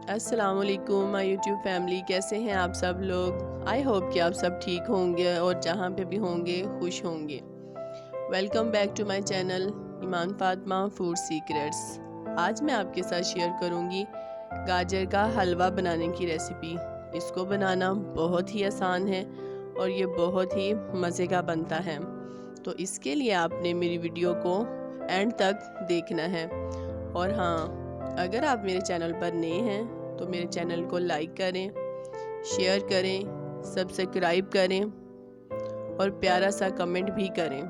अस्सलाम वालेकुम my YouTube family, कैसे हैं आप सब लोग। आई होप कि आप सब ठीक होंगे और जहाँ पे भी होंगे खुश होंगे। Welcome back to my channel Iman Fatima food secrets. आज मैं आपके साथ शेयर करूँगी गाजर का हलवा बनाने की रेसिपी। इसको बनाना बहुत ही आसान है और ये बहुत ही मज़े का बनता है। तो इसके लिए आपने मेरी वीडियो को एंड तक देखना है। और हाँ, अगर आप मेरे चैनल पर नए हैं तो मेरे चैनल को लाइक करें, शेयर करें, सब्सक्राइब करें और प्यारा सा कमेंट भी करें।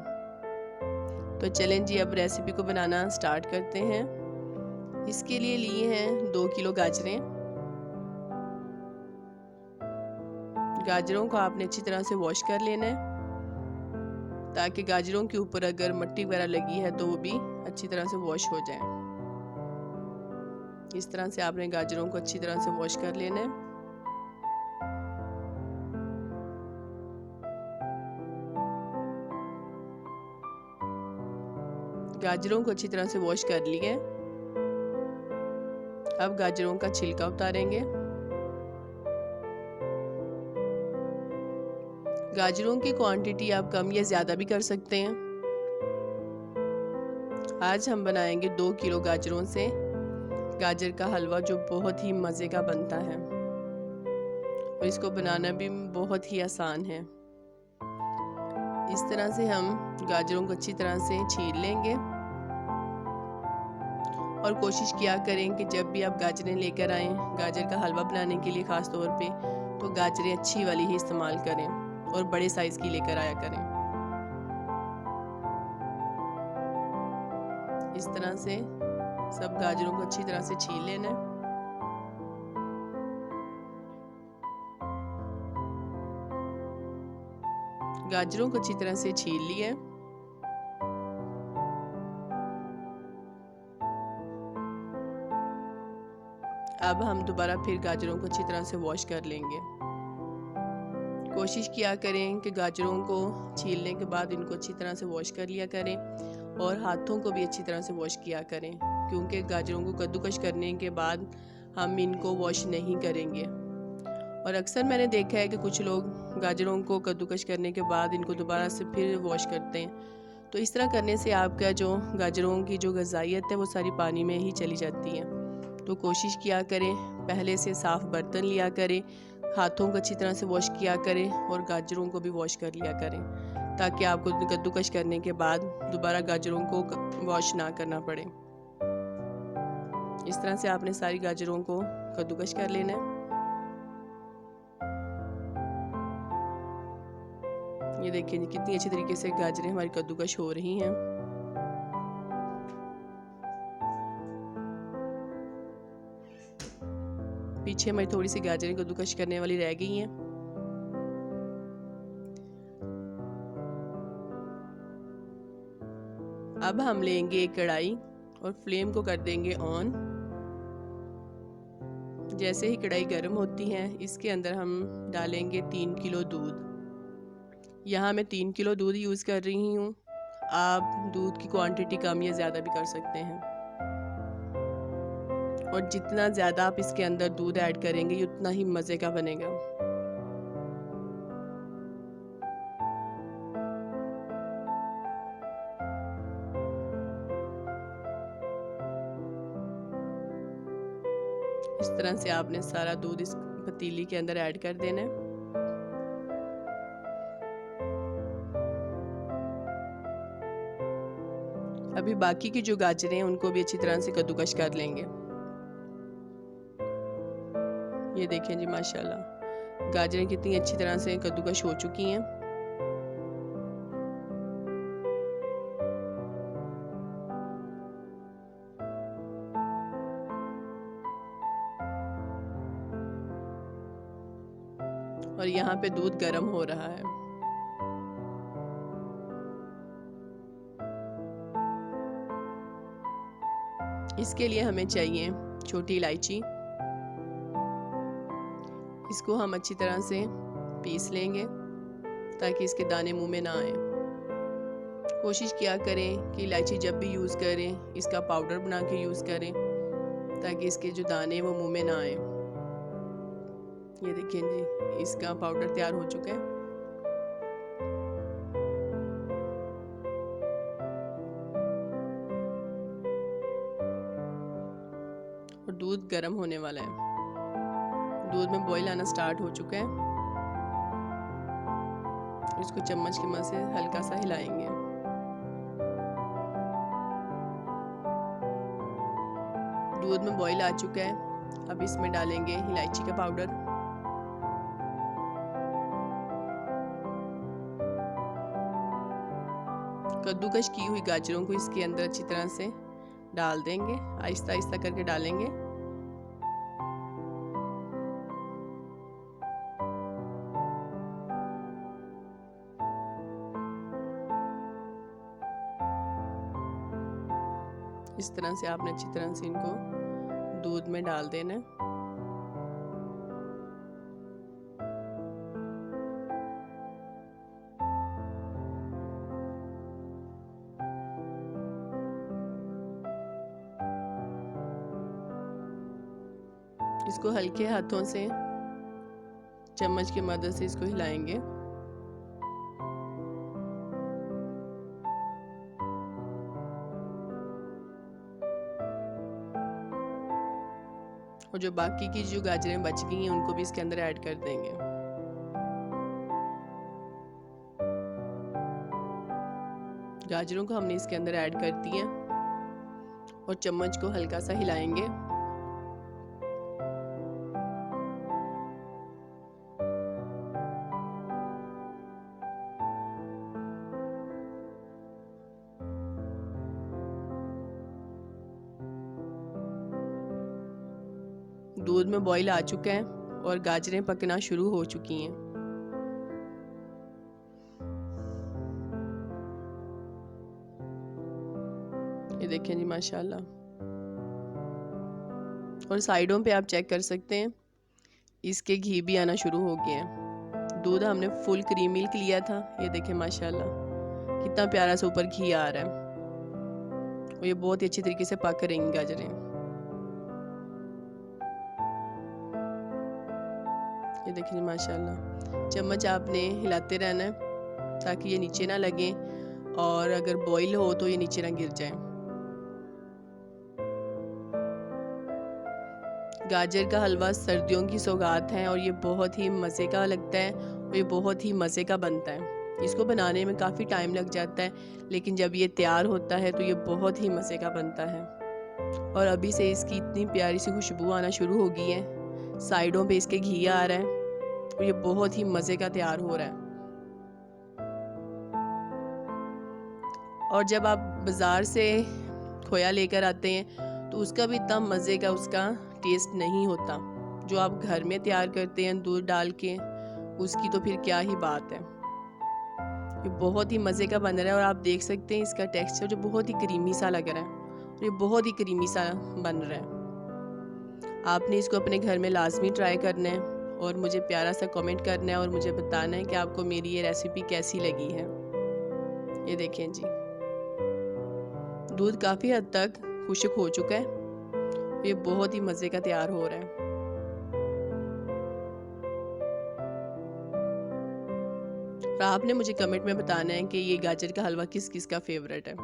तो चलें जी, अब रेसिपी को बनाना स्टार्ट करते हैं। इसके लिए लिए हैं 2 किलो गाजरें। गाजरों को आपने अच्छी तरह से वॉश कर लेना है ताकि गाजरों के ऊपर अगर मिट्टी वगैरह लगी है तो वो भी अच्छी तरह से वॉश हो जाए। इस तरह से आपने गाजरों को अच्छी तरह से वॉश कर लेना है। गाजरों को अच्छी तरह से वॉश कर लिए। अब गाजरों का छिलका उतारेंगे। गाजरों की क्वांटिटी आप कम या ज़्यादा भी कर सकते हैं। आज हम बनाएंगे 2 किलो गाजरों से गाजर का हलवा, जो बहुत ही मज़े का बनता है और इसको बनाना भी बहुत ही आसान है। इस तरह से हम गाजरों को अच्छी तरह से छील लेंगे और कोशिश किया करें कि जब भी आप गाजरें लेकर आएँ गाजर का हलवा बनाने के लिए ख़ास तौर पे, तो गाजरें अच्छी वाली ही इस्तेमाल करें और बड़े साइज़ की लेकर आया करें। इस तरह से सब गाजरों को अच्छी तरह से छील लेना है। गाजरों को अच्छी तरह से छील लिया। अब हम दोबारा फिर गाजरों को अच्छी तरह से वॉश कर लेंगे। कोशिश किया करें कि गाजरों को छीलने के बाद इनको अच्छी तरह से वॉश कर लिया करें और हाथों को भी अच्छी तरह से वॉश किया करें, क्योंकि गाजरों को कद्दूकश करने के बाद हम इनको वॉश नहीं करेंगे। और अक्सर मैंने देखा है कि कुछ लोग गाजरों को कद्दूकश करने के बाद इनको दोबारा से फिर वॉश करते हैं। तो इस तरह करने से आपका जो गाजरों की जो ग़िज़ाइयत है वो सारी पानी में ही चली जाती है। तो कोशिश किया करें पहले से साफ़ बर्तन लिया करें, हाथों को अच्छी तरह से वॉश किया करें और गाजरों को भी वॉश कर लिया करें, ताकि आपको कद्दूकश करने के बाद दोबारा गाजरों को वॉश ना करना पड़े। इस तरह से आपने सारी गाजरों को कद्दूकश कर लेना है। ये देखिए जी, कितनी अच्छी तरीके से गाजरें हमारी कद्दूकश हो रही हैं। पीछे हमारी थोड़ी सी गाजरें कद्दूकश करने वाली रह गई हैं। अब हम लेंगे एक कढ़ाई और फ्लेम को कर देंगे ऑन। जैसे ही कढ़ाई गर्म होती है इसके अंदर हम डालेंगे 3 किलो दूध। यहाँ मैं 3 किलो दूध यूज़ कर रही हूँ। आप दूध की क्वांटिटी कम या ज़्यादा भी कर सकते हैं और जितना ज़्यादा आप इसके अंदर दूध ऐड करेंगे उतना ही मज़े का बनेगा। इस तरह से आपने सारा दूध इस पतीली के अंदर ऐड कर देना है। अभी बाकी की जो गाजरें हैं उनको भी अच्छी तरह से कद्दूकश कर लेंगे। ये देखें जी, माशाल्लाह गाजरें कितनी अच्छी तरह से कद्दूकश हो चुकी हैं। और यहाँ पे दूध गर्म हो रहा है। इसके लिए हमें चाहिए छोटी इलायची। इसको हम अच्छी तरह से पीस लेंगे ताकि इसके दाने मुंह में ना आए। कोशिश किया करें कि इलायची जब भी यूज़ करें इसका पाउडर बना के यूज़ करें, ताकि इसके जो दाने वो मुंह में ना आए। ये देखिए जी, इसका पाउडर तैयार हो चुका है। और दूध गर्म होने वाला है। दूध में बॉईल आना स्टार्ट हो चुका है। इसको चम्मच की मदद से हल्का सा हिलाएंगे। दूध में बॉईल आ चुका है। अब इसमें डालेंगे इलायची का पाउडर, कद्दूकश की हुई गाजरों को इसके अंदर अच्छी तरह से डाल देंगे। आहिस्ता आहिस्ता करके डालेंगे। इस तरह से आपने अच्छी तरह से इनको दूध में डाल देना है। इसको हल्के हाथों से चम्मच की मदद से इसको हिलाएंगे। और जो बाकी की जो गाजरें बच गई हैं उनको भी इसके अंदर ऐड कर देंगे। गाजरों को हमने इसके अंदर ऐड कर दिए और चम्मच को हल्का सा हिलाएंगे। दूध में बॉईल आ चुका है और गाजरें पकना शुरू हो चुकी हैं। ये देखें जी माशाल्लाह। और साइडों पे आप चेक कर सकते हैं, इसके घी भी आना शुरू हो गया है। दूध हमने फुल क्रीम मिल्क लिया था। ये देखें माशाल्लाह कितना प्यारा सा ऊपर घी आ रहा है। और ये बहुत ही अच्छी तरीके से पक रही हैं गाजरें। ये देखिए माशाल्लाह। चम्मच आपने हिलाते रहना है ताकि ये नीचे ना लगे, और अगर बॉईल हो तो ये नीचे ना गिर जाए। गाजर का हलवा सर्दियों की सौगात है और ये बहुत ही मज़े का लगता है और ये बहुत ही मज़े का बनता है। इसको बनाने में काफ़ी टाइम लग जाता है, लेकिन जब ये तैयार होता है तो ये बहुत ही मज़े का बनता है। और अभी से इसकी इतनी प्यारी सी खुशबू आना शुरू हो गई है। साइडों पे इसके घी आ रहा है और ये बहुत ही मज़े का तैयार हो रहा है। और जब आप बाज़ार से खोया लेकर आते हैं तो उसका भी इतना मज़े का उसका टेस्ट नहीं होता। जो आप घर में तैयार करते हैं दूध डाल के, उसकी तो फिर क्या ही बात है। ये बहुत ही मज़े का बन रहा है और आप देख सकते हैं इसका टेक्सचर जो बहुत ही क्रीमी सा लग रहा है और ये बहुत ही क्रीमी सा बन रहा है। आपने इसको अपने घर में लाजमी ट्राई करना है और मुझे प्यारा सा कमेंट करना है और मुझे बताना है कि आपको मेरी ये रेसिपी कैसी लगी है। ये देखें जी, दूध काफ़ी हद तक खुश्क हो चुका है। ये बहुत ही मज़े का तैयार हो रहा है। और आपने मुझे कमेंट में बताना है कि ये गाजर का हलवा किस किस का फेवरेट है।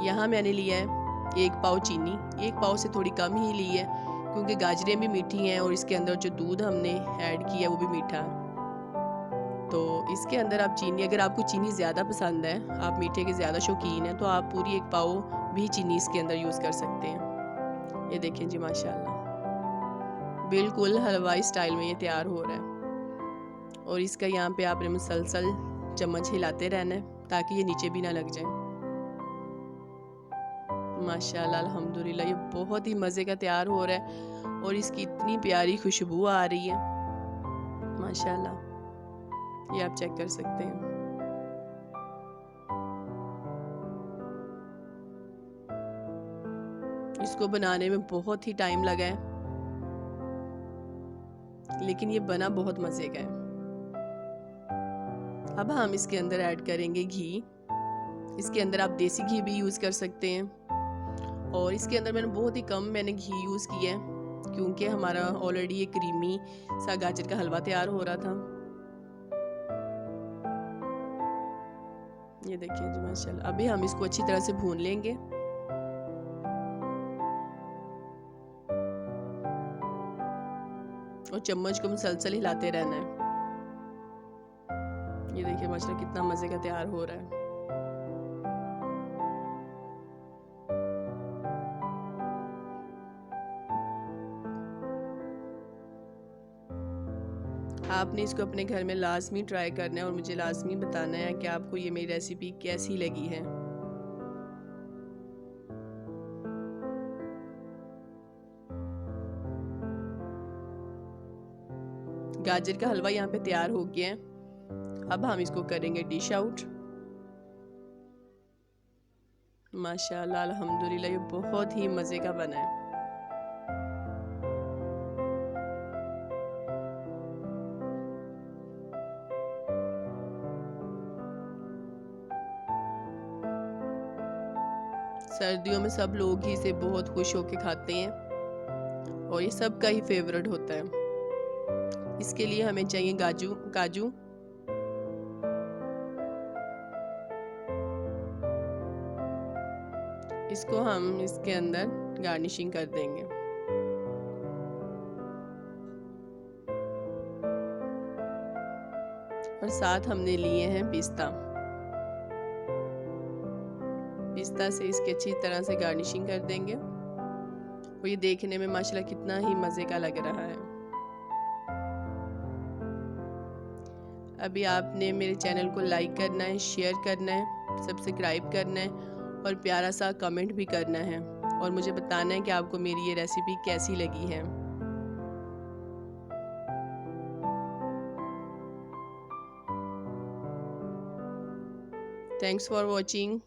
यहाँ मैंने लिया है 1 पाव चीनी। 1 पाव से थोड़ी कम ही ली है क्योंकि गाजरें भी मीठी हैं और इसके अंदर जो दूध हमने ऐड किया वो भी मीठा है। तो इसके अंदर आप चीनी, अगर आपको चीनी ज़्यादा पसंद है, आप मीठे के ज़्यादा शौकीन हैं, तो आप पूरी 1 पाव भी चीनी इसके अंदर यूज़ कर सकते हैं। ये देखें जी माशाल्लाह, बिल्कुल हलवाई स्टाइल में ये तैयार हो रहा है। और इसका यहाँ पे आपने मुसलसल चम्मच हिलाते रहना है ताकि ये नीचे भी ना लग जाए। माशाल्लाह अल्हम्दुलिल्लाह, ये बहुत ही मज़े का तैयार हो रहा है और इसकी इतनी प्यारी खुशबू आ रही है माशाल्लाह। ये आप चेक कर सकते हैं। इसको बनाने में बहुत ही टाइम लगा है, लेकिन ये बना बहुत मज़े का है। अब हम इसके अंदर ऐड करेंगे घी। इसके अंदर आप देसी घी भी यूज़ कर सकते हैं और इसके अंदर मैंने घी यूज़ किया है क्योंकि हमारा ऑलरेडी ये क्रीमी सा गाजर का हलवा तैयार हो रहा था। ये देखिए जी माशाल्लाह। अभी हम इसको अच्छी तरह से भून लेंगे। और चम्मच को मुसलसल हिलाते रहना है। ये देखिए माशाल्लाह कितना मज़े का तैयार हो रहा है। आपने इसको अपने घर में लाजमी ट्राई करना है और मुझे लाजमी बताना है कि आपको ये मेरी रेसिपी कैसी लगी है। गाजर का हलवा यहाँ पे तैयार हो गया है। अब हम इसको करेंगे डिश आउट। माशाल्लाह अल्हम्दुलिल्लाह ये बहुत ही मज़े का बना है। सर्दियों में सब लोग ही इसे बहुत खुश होकर खाते हैं और ये सबका ही फेवरेट होता है। इसके लिए हमें चाहिए काजू। इसको हम इसके अंदर गार्निशिंग कर देंगे। और साथ हमने लिए हैं पिस्ता। पिस्ता से इसकी अच्छी तरह से गार्निशिंग कर देंगे। और ये देखने में माशाल्लाह कितना ही मज़े का लग रहा है। अभी आपने मेरे चैनल को लाइक करना है, शेयर करना है, सब्सक्राइब करना है और प्यारा सा कमेंट भी करना है और मुझे बताना है कि आपको मेरी ये रेसिपी कैसी लगी है। Thanks for watching.